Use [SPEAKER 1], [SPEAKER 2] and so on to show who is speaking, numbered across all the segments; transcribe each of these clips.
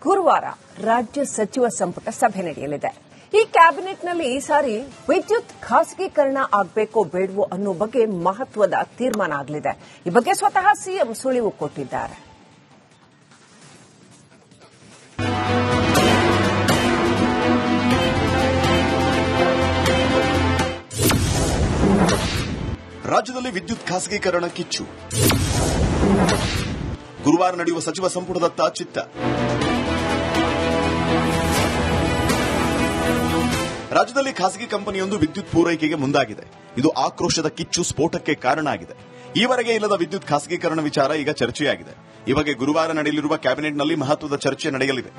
[SPEAKER 1] ಗುರುವಾರ ರಾಜ್ಯ ಸಚಿವ ಸಂಪುಟ ಸಭೆ ನಡೆಯಲಿದೆ. ಈ ಕ್ಯಾಬಿನೆಟ್ನಲ್ಲಿ ಈ ಸಾರಿ ವಿದ್ಯುತ್ ಖಾಸಗೀಕರಣ ಆಗಬೇಕೋ ಬೇಡವೋ ಅನ್ನೋ ಬಗ್ಗೆ ಮಹತ್ವದ ತೀರ್ಮಾನ ಆಗಲಿದೆ. ಈ ಬಗ್ಗೆ ಸ್ವತಃ ಸಿಎಂ ಸುಳಿವು ಕೊಟ್ಟಿದ್ದಾರೆ.
[SPEAKER 2] ರಾಜ್ಯದಲ್ಲಿ ವಿದ್ಯುತ್ ಖಾಸಗೀಕರಣ ಕಿಚ್ಚು. ಗುರುವಾರ ನಡೆಯುವ ಸಚಿವ ಸಂಪುಟದತ್ತ ಚಿತ್ತ. ರಾಜ್ಯದಲ್ಲಿ ಖಾಸಗಿ ಕಂಪನಿಯೊಂದು ವಿದ್ಯುತ್ ಪೂರೈಕೆಗೆ ಮುಂದಾಗಿದೆ. ಇದು ಆಕ್ರೋಶದ ಕಿಚ್ಚು ಸ್ಫೋಟಕ್ಕೆ ಕಾರಣ ಆಗಿದೆ. ಈವರೆಗೆ ಇಲ್ಲದ ವಿದ್ಯುತ್ ಖಾಸಗೀಕರಣ ವಿಚಾರ ಈಗ ಚರ್ಚೆಯಾಗಿದೆ. ಈ ಬಗ್ಗೆ ಗುರುವಾರ ನಡೆಯಲಿರುವ ಕ್ಯಾಬಿನೆಟ್ನಲ್ಲಿ ಮಹತ್ವದ ಚರ್ಚೆ ನಡೆಯಲಿದೆ.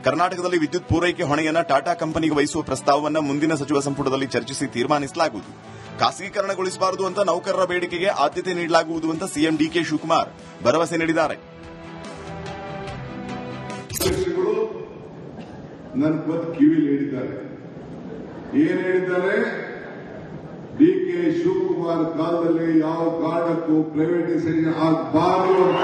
[SPEAKER 2] ಕರ್ನಾಟಕದಲ್ಲಿ ವಿದ್ಯುತ್ ಪೂರೈಕೆ ಹೊಣೆಯನ್ನು ಟಾಟಾ ಕಂಪನಿಗೆ ವಹಿಸುವ ಪ್ರಸ್ತಾವವನ್ನು ಮುಂದಿನ ಸಚಿವ ಸಂಪುಟದಲ್ಲಿ ಚರ್ಚಿಸಿ ತೀರ್ಮಾನಿಸಲಾಗುವುದು. ಖಾಸಗೀಕರಣಗೊಳಿಸಬಾರದು ಅಂತ ನೌಕರರ ಬೇಡಿಕೆಗೆ ಆದ್ಯತೆ ನೀಡಲಾಗುವುದು ಅಂತ ಸಿಎಂ ಡಿಕೆ ಶಿವಕುಮಾರ್ ಭರವಸೆ ನೀಡಿದ್ದಾರೆ.
[SPEAKER 3] ನನ್ನ ಕಿವಿಲಿ ಹೇಳಿದ್ದಾರೆ. ಏನ್ ಹೇಳಿದ್ದಾರೆ? ಡಿಕೆ ಶಿವಕುಮಾರ್ ಕಾಲದಲ್ಲಿ ಯಾವ ಕಾರಣಕ್ಕೂ ಪ್ರೈವೇಟೈಸೇಷನ್ ಆಗಬಾರದು ಅಂತ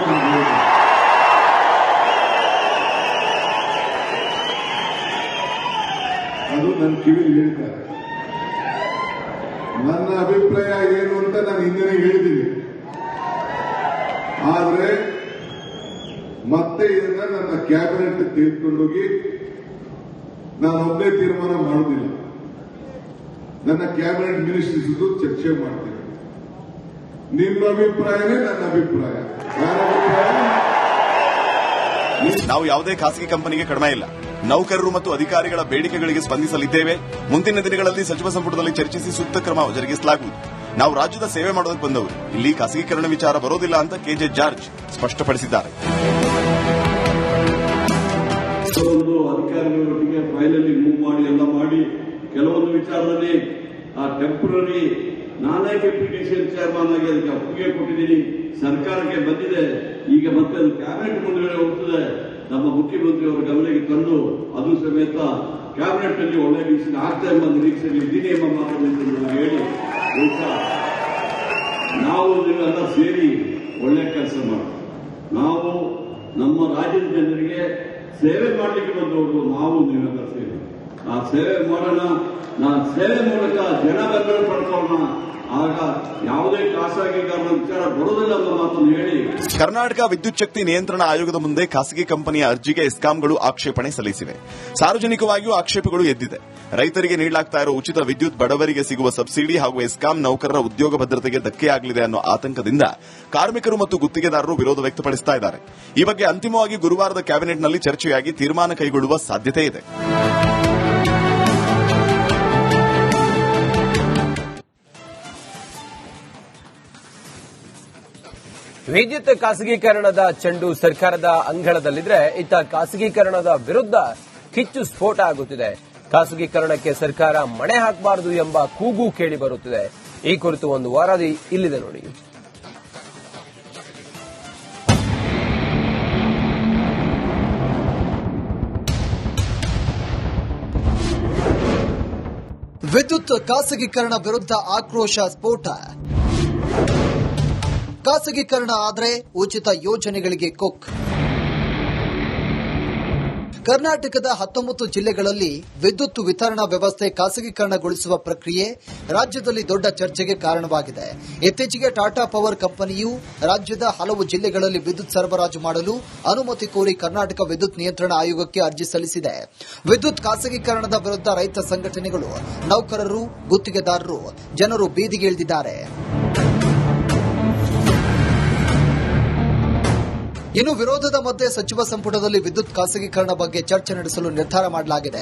[SPEAKER 3] ಅದು ನನ್ನ ಕಿವಿಲಿ ಹೇಳಿದ್ದಾರೆ. ನನ್ನ ಅಭಿಪ್ರಾಯ ಏನು ಅಂತ ನಾನು ಹಿಂದೆ ಹೇಳಿದ್ದೀನಿ. ಆದ್ರೆ ಮತ್ತೆ ಇದನ್ನ ನನ್ನ ಕ್ಯಾಬಿನೆಟ್ ತೆಗೆದುಕೊಂಡೋಗಿ ನಾನೊಬ್ಬನೇ ತೀರ್ಮಾನ ಮಾಡುವುದಿಲ್ಲ. ನನ್ನ ಕ್ಯಾಬಿನೆಟ್ ಮಿನಿಸ್ಟರ್ಸ್ ಚರ್ಚೆ ಮಾಡ್ತೀನಿ. ನಿಮ್ಮ ಅಭಿಪ್ರಾಯನೇ ನನ್ನ ಅಭಿಪ್ರಾಯ.
[SPEAKER 2] ನಾವು ಯಾವುದೇ ಖಾಸಗಿ ಕಂಪನಿಗೆ ಕಡಿಮೆ ಇಲ್ಲ. ನೌಕರರು ಮತ್ತು ಅಧಿಕಾರಿಗಳ ಬೇಡಿಕೆಗಳಿಗೆ ಸ್ಪಂದಿಸಲಿದ್ದೇವೆ. ಮುಂದಿನ ದಿನಗಳಲ್ಲಿ ಸಚಿವ ಸಂಪುಟದಲ್ಲಿ ಚರ್ಚಿಸಿ ಸೂಕ್ತ ಕ್ರಮ ಜರುಗಿಸಲಾಗುವುದು. ನಾವು ರಾಜ್ಯದ ಸೇವೆ ಮಾಡೋದಕ್ಕೆ ಬಂದವರು. ಇಲ್ಲಿ ಖಾಸಗೀಕರಣ ವಿಚಾರ ಬರೋದಿಲ್ಲ ಅಂತ ಕೆಜೆ ಜಾರ್ಜ್ ಸ್ಪಷ್ಟಪಡಿಸಿದ್ದಾರೆ.
[SPEAKER 4] ಅಧಿಕಾರಿಗಳೊಟ್ಟಿಗೆ ಫೈಲಲ್ಲಿ ಮೂವ್ ಮಾಡಿ ಎಲ್ಲ ಮಾಡಿ ಕೆಲವೊಂದು ವಿಚಾರದಲ್ಲಿ ಆ ಟೆಂಪರರಿ ನಾನೇ ಡೆಪ್ಯುಟೇಷನ್ ಚೇರ್ಮನ್ ಆಗಿ ಅದಕ್ಕೆ ಒಪ್ಪಿಗೆ ಕೊಟ್ಟಿದ್ದೀನಿ. ಸರ್ಕಾರಕ್ಕೆ ಬಂದಿದೆ. ಈಗ ಮತ್ತೆ ಅದು ಕ್ಯಾಬಿನೆಟ್ ಮುಂದೆ ಹೋಗ್ತದೆ. ನಮ್ಮ ಮುಖ್ಯಮಂತ್ರಿಯವರ ಗಮನಕ್ಕೆ ತಂದು ಅದು ಸಮೇತ ಕ್ಯಾಬಿನೆಟ್ ನಲ್ಲಿ ಒಳ್ಳೆ ಡಿಸಿಷನ್ ಆಗ್ತಾ ಎಂಬ ನಿರೀಕ್ಷೆಯಲ್ಲಿ ಇದ್ದೀನಿ ಎಂಬ ಮಾತನ್ನು ಹೇಳಿ ನಾವು ನೀವೆಲ್ಲ ಸೇರಿ ಒಳ್ಳೆ ಕೆಲಸ ಮಾಡೋಣ. ನಾವು ನಮ್ಮ ರಾಜ್ಯದ ಜನರಿಗೆ ಸೇವೆ ಮಾಡಲಿಕ್ಕೆ ಬಂದವರು. ನಾವು ನೀವೆಲ್ಲ ಸೇರಿ ಆ ಸೇವೆ ಮಾಡೋಣ. ಸೇವೆ ಮೂಲಕ ಜನ ಬೆಂಬಲ ಪಡ್ಕೊಳ್ಳೋಣ. ಆಗ ಯಾವುದೇ ಖಾಸಗೀಕರಣ ವಿಚಾರ ಬರೋದಿಲ್ಲ ಎಂಬ ಮಾತನ್ನು ಹೇಳಿ
[SPEAKER 2] ಕರ್ನಾಟಕ ವಿದ್ಯುತ್ ಶಕ್ತಿ ನಿಯಂತ್ರಣ ಆಯೋಗದ ಮುಂದೆ ಖಾಸಗಿ ಕಂಪನಿಯ ಅರ್ಜಿಗೆ ಇಸ್ಕಾಂಗಳು ಆಕ್ಷೇಪಣೆ ಸಲ್ಲಿಸಿವೆ. ಸಾರ್ವಜನಿಕವಾಗಿಯೂ ಆಕ್ಷೇಪಗಳು ಎದ್ದಿದೆ. ರೈತರಿಗೆ ನೀಡಲಾಗ್ತಾ ಇರೋ ಉಚಿತ ವಿದ್ಯುತ್, ಬಡವರಿಗೆ ಸಿಗುವ ಸಬ್ಸಿಡಿ ಹಾಗೂ ಇಸ್ಕಾಂ ನೌಕರರ ಉದ್ಯೋಗ ಭದ್ರತೆಗೆ ಧಕ್ಕೆಯಾಗಲಿದೆ ಅನ್ನೋ ಆತಂಕದಿಂದ ಕಾರ್ಮಿಕರು ಮತ್ತು ಗುತ್ತಿಗೆದಾರರು ವಿರೋಧ ವ್ಯಕ್ತಪಡಿಸ್ತಾ ಇದ್ದಾರೆ. ಈ ಬಗ್ಗೆ ಅಂತಿಮವಾಗಿ ಗುರುವಾರದ ಕ್ಯಾಬಿನೆಟ್ನಲ್ಲಿ ಚರ್ಚೆಯಾಗಿ ತೀರ್ಮಾನ ಕೈಗೊಳ್ಳುವ ಸಾಧ್ಯತೆ ಇದೆ.
[SPEAKER 5] ವಿದ್ಯುತ್ ಖಾಸಗೀಕರಣದ ಚೆಂಡು ಸರ್ಕಾರದ ಅಂಗಳದಲ್ಲಿದ್ರೆ ಇತ್ತ ಖಾಸಗೀಕರಣದ ವಿರುದ್ಧ ಕಿಚ್ಚು ಸ್ಫೋಟ ಆಗುತ್ತಿದೆ. ಖಾಸಗೀಕರಣಕ್ಕೆ ಸರ್ಕಾರ ಮಣೆ ಹಾಕಬಾರದು ಎಂಬ ಕೂಗು ಕೇಳಿ ಬರುತ್ತಿದೆ. ಈ ಕುರಿತು ಒಂದು ವರದಿ ಇಲ್ಲಿದೆ ನೋಡಿ.
[SPEAKER 6] ವಿದ್ಯುತ್ ಖಾಸಗೀಕರಣ ವಿರುದ್ಧ ಆಕ್ರೋಶ ಸ್ಫೋಟ. ಖಾಸಗೀಕರಣ ಆದರೆ ಉಚಿತ ಯೋಜನೆಗಳಿಗೆ ಕೊಕ್. ಕರ್ನಾಟಕದ 19 ಜಿಲ್ಲೆಗಳಲ್ಲಿ ವಿದ್ಯುತ್ ವಿತರಣಾ ವ್ಯವಸ್ಥೆ ಖಾಸಗೀಕರಣಗೊಳಿಸುವ ಪ್ರಕ್ರಿಯೆ ರಾಜ್ಯದಲ್ಲಿ ದೊಡ್ಡ ಚರ್ಚೆಗೆ ಕಾರಣವಾಗಿದೆ. ಇತ್ತೀಚೆಗೆ ಟಾಟಾ ಪವರ್ ಕಂಪನಿಯು ರಾಜ್ಯದ ಹಲವು ಜಿಲ್ಲೆಗಳಲ್ಲಿ ವಿದ್ಯುತ್ ಸರಬರಾಜು ಮಾಡಲು ಅನುಮತಿ ಕೋರಿ ಕರ್ನಾಟಕ ವಿದ್ಯುತ್ ನಿಯಂತ್ರಣ ಆಯೋಗಕ್ಕೆ ಅರ್ಜಿ ಸಲ್ಲಿಸಿದೆ. ವಿದ್ಯುತ್ ಖಾಸಗೀಕರಣದ ವಿರುದ್ಧ ರೈತ ಸಂಘಟನೆಗಳು, ನೌಕರರು, ಗುತ್ತಿಗೆದಾರರು, ಜನರು ಬೀದಿಗಿಳಿದಿದ್ದಾರೆ. ಇನ್ನು ವಿರೋಧದ ಮಧ್ಯೆ ಸಚಿವ ಸಂಪುಟದಲ್ಲಿ ವಿದ್ಯುತ್ ಖಾಸಗೀಕರಣ ಬಗ್ಗೆ ಚರ್ಚೆ ನಡೆಸಲು ನಿರ್ಧಾರ ಮಾಡಲಾಗಿದೆ.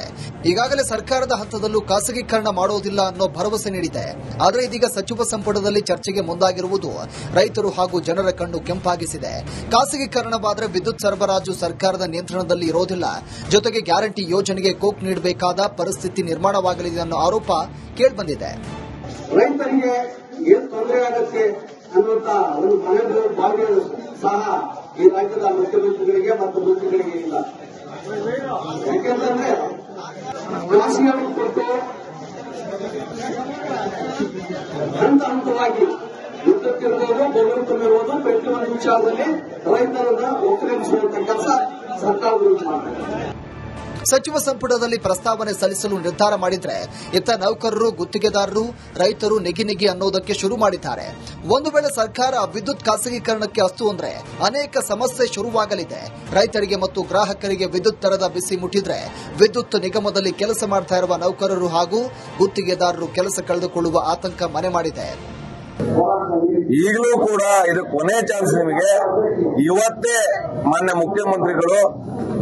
[SPEAKER 6] ಈಗಾಗಲೇ ಸರ್ಕಾರದ ಹಂತದಲ್ಲೂ ಖಾಸಗೀಕರಣ ಮಾಡುವುದಿಲ್ಲ ಅನ್ನೋ ಭರವಸೆ ನೀಡಿದೆ. ಆದರೆ ಇದೀಗ ಸಚಿವ ಸಂಪುಟದಲ್ಲಿ ಚರ್ಚೆಗೆ ಮುಂದಾಗಿರುವುದು ರೈತರು ಹಾಗೂ ಜನರ ಕಣ್ಣು ಕೆಂಪಾಗಿಸಿದೆ. ಖಾಸಗೀಕರಣವಾದರೆ ವಿದ್ಯುತ್ ಸರಬರಾಜು ಸರ್ಕಾರದ ನಿಯಂತ್ರಣದಲ್ಲಿ ಇರೋದಿಲ್ಲ. ಜೊತೆಗೆ ಗ್ಯಾರಂಟಿ ಯೋಜನೆಗೆ ಕೋಕ್ ನೀಡಬೇಕಾದ ಪರಿಸ್ಥಿತಿ ನಿರ್ಮಾಣವಾಗಲಿದೆ ಅನ್ನೋ ಆರೋಪ ಕೇಳಿಬಂದಿದೆ.
[SPEAKER 7] ರೈತರಿಗೆ ಏನು ತೊಂದರೆ ಆಗುತ್ತೆ ಅನ್ನುವಂತ ಒಂದು ಭಾವನೆ ಸಹ ಈ ರಾಜ್ಯದ ಮುಖ್ಯಮಂತ್ರಿಗಳಿಗೆ ಮತ್ತು ಮಂತ್ರಿಗಳಿಗೆ ಇಲ್ಲ. ಯಾಕೆಂತಂದ್ರೆ ರಾಶಿಯನ್ನು ಕೊಟ್ಟು ಹಂತ ಹಂತವಾಗಿ ವಿದ್ಯುತ್ ಇರ್ಬೋದು, ಬೆಲೆ ತುಂಬಿರುವುದು ಪೆಟ್ರೋಲ್ ವಿಚಾರದಲ್ಲಿ ರೈತರನ್ನ ಒಕ್ಕಲಿಸುವಂತ ಕೆಲಸ ಸರ್ಕಾರಗಳು ಮಾಡ್ತಾರೆ.
[SPEAKER 6] ಸಚಿವ ಸಂಪುಟದಲ್ಲಿ ಪ್ರಸ್ತಾವನೆ ಸಲ್ಲಿಸಲು ನಿರ್ಧಾರ ಮಾಡಿದ್ರೆ ಇತ್ತ ನೌಕರರು, ಗುತ್ತಿಗೆದಾರರು, ರೈತರು ನೆಗಿ ಅನ್ನೋದಕ್ಕೆ ಶುರು ಮಾಡಿದ್ದಾರೆ. ಒಂದು ವೇಳೆ ಸರ್ಕಾರ ವಿದ್ಯುತ್ ಖಾಸಗೀಕರಣಕ್ಕೆ ಅಸ್ತು ಅಂದ್ರೆ ಅನೇಕ ಸಮಸ್ಯೆ ಶುರುವಾಗಲಿದೆ. ರೈತರಿಗೆ ಮತ್ತು ಗ್ರಾಹಕರಿಗೆ ವಿದ್ಯುತ್ ದರದ ಬಿಸಿ ಮುಟ್ಟಿದ್ರೆ ವಿದ್ಯುತ್ ನಿಗಮದಲ್ಲಿ ಕೆಲಸ ಮಾಡ್ತಾ ಇರುವ ನೌಕರರು ಹಾಗೂ ಗುತ್ತಿಗೆದಾರರು ಕೆಲಸ ಕಳೆದುಕೊಳ್ಳುವ ಆತಂಕ ಮನೆ ಮಾಡಿದೆ.
[SPEAKER 8] ಈಗಲೂ ಕೂಡ ಇದು ಕೊನೆ ಚಾನ್ಸ್ ನಿಮಗೆ. ಇವತ್ತೇ ಮಾನ್ಯ ಮುಖ್ಯಮಂತ್ರಿಗಳು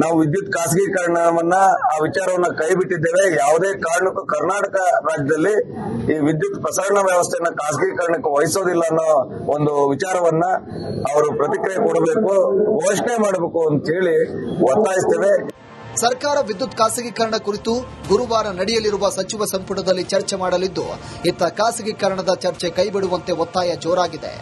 [SPEAKER 8] ನಾವು ವಿದ್ಯುತ್ ಖಾಸಗೀಕರಣವನ್ನ ಆ ವಿಚಾರವನ್ನ ಕೈ ಬಿಟ್ಟಿದ್ದೇವೆ, ಯಾವುದೇ ಕಾರಣಕ್ಕೂ ಕರ್ನಾಟಕ ರಾಜ್ಯದಲ್ಲಿ ಈ ವಿದ್ಯುತ್ ಪ್ರಸರಣ ವ್ಯವಸ್ಥೆಯನ್ನ ಖಾಸಗೀಕರಣಕ್ಕೆ ವಹಿಸೋದಿಲ್ಲ ಅನ್ನೋ ಒಂದು ವಿಚಾರವನ್ನ ಅವರು ಪ್ರತಿಕ್ರಿಯೆ ಕೊಡಬೇಕು, ಘೋಷಣೆ ಮಾಡಬೇಕು ಅಂತ ಹೇಳಿ ಒತ್ತಾಯಿಸ್ತೇವೆ.
[SPEAKER 6] ಸರ್ಕಾರ ವಿದ್ಯುತ್ ಖಾಸಗೀಕರಣ ಕುರಿತು ಗುರುವಾರ ನಡೆಯಲಿರುವ ಸಚಿವ ಸಂಪುಟದಲ್ಲಿ ಚರ್ಚೆ ಮಾಡಲಿದ್ದು, ಇತ್ತ ಖಾಸಗೀಕರಣದ ಚರ್ಚೆ ಕೈಬಿಡುವಂತೆ ಒತ್ತಾಯ ಜೋರಾಗಿದೆ.